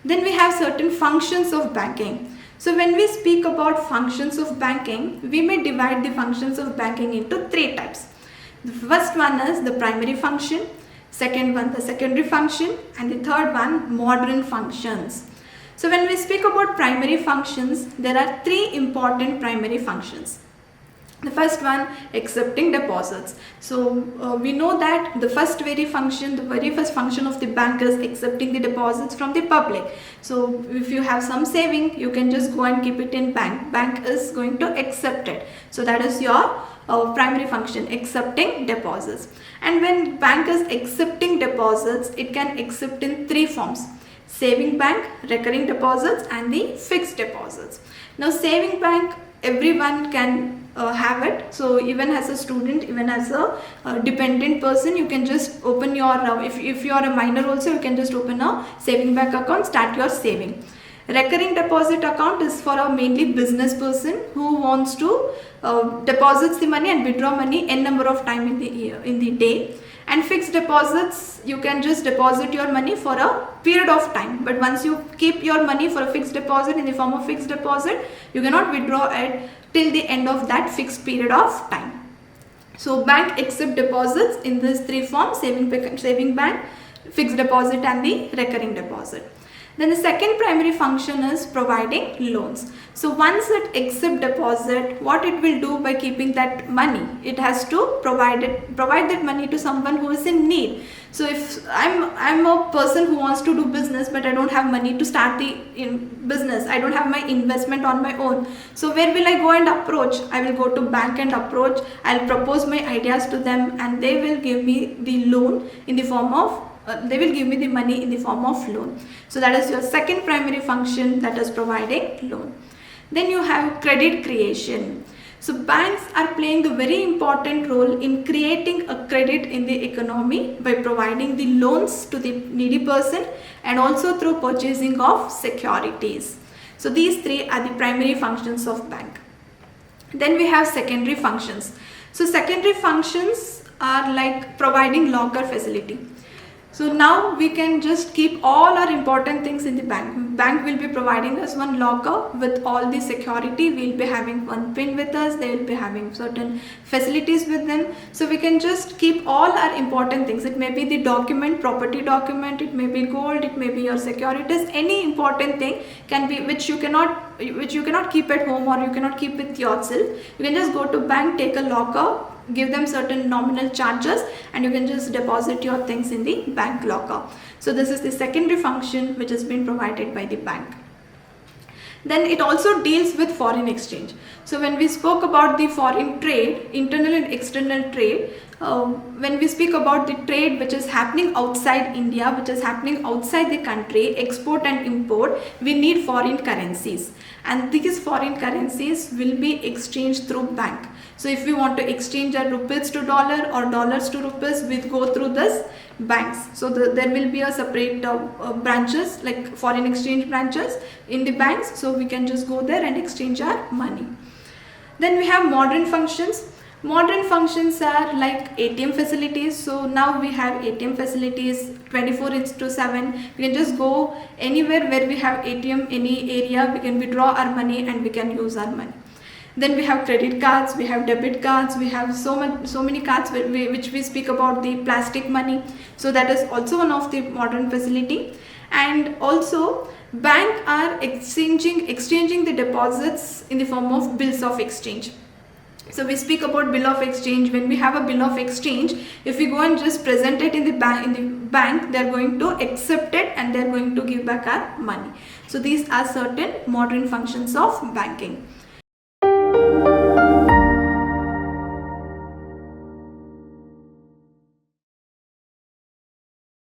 Then we have certain functions of banking. So when we speak about functions of banking, we may divide the functions of banking into three types. The first one is the primary function, second one the secondary function, and the third one modern functions. So when we speak about primary functions, there are three important primary functions. The first one, accepting deposits. So we know that the very first function of the bank is accepting the deposits from the public. So if you have some saving, you can just go and keep it in bank. Bank is going to accept it. So that is your primary function, accepting deposits. And when bank is accepting deposits, it can accept in three forms: saving bank, recurring deposits, and the fixed deposits. Now saving bank, everyone can have it. So even as a student, even as a dependent person, you can just open your if you are a minor also, you can just open a saving bank account, start your saving. Recurring deposit account is for a mainly business person who wants to deposits the money and withdraw money n number of time in the day. And fixed deposits, you can just deposit your money for a period of time, but once you keep your money for a fixed deposit in the form of fixed deposit, you cannot withdraw it till the end of that fixed period of time. So bank accept deposits in these three forms: saving bank, fixed deposit, and the recurring deposit. Then the second primary function is providing loans. So once it accept deposit, what it will do by keeping that money, it has to provide that money to someone who is in need. So if I'm a person who wants to do business, but I don't have money to start the business, I don't have my investment on my own, so where will I go and approach? I will go to bank and approach. I'll propose my ideas to them, and they will give me the loan in the form of they will give me the money in the form of loan. So that is your second primary function, that is providing loan. Then you have credit creation. So banks are playing a very important role in creating a credit in the economy by providing the loans to the needy person and also through purchasing of securities. So these three are the primary functions of bank. Then we have secondary functions. So secondary functions are like providing locker facility. So now we can just keep all our important things in the bank. Bank will be providing us one locker with all the security. We'll be having one pin with us. They will be having certain facilities with them. So we can just keep all our important things. It may be the document, property document. It may be gold. It may be your securities. Any important thing can be which you cannot keep at home or you cannot keep with yourself. You can just go to bank, take a locker, give them certain nominal charges, and you can just deposit your things in the bank locker. So this is the secondary function which has been provided by the bank. Then it also deals with foreign exchange. So when we spoke about the foreign trade, internal and external trade, when we speak about the trade which is happening outside India, which is happening outside the country, export and import, we need foreign currencies, and these foreign currencies will be exchanged through bank. So if we want to exchange our rupees to dollar or dollars to rupees, we go through this banks. So there will be a separate branches like foreign exchange branches in the banks. So we can just go there and exchange our money. Then we have modern functions. Modern functions are like ATM facilities. So now we have ATM facilities 24/7. We can just go anywhere where we have ATM, any area, we can withdraw our money and we can use our money. Then we have credit cards, we have debit cards, we have so many cards which we speak about the plastic money. So that is also one of the modern facility. And also bank are exchanging the deposits in the form of bills of exchange. So we speak about bill of exchange. When we have a bill of exchange, if we go and just present it in the bank, they are going to accept it and they are going to give back our money. So these are certain modern functions of banking.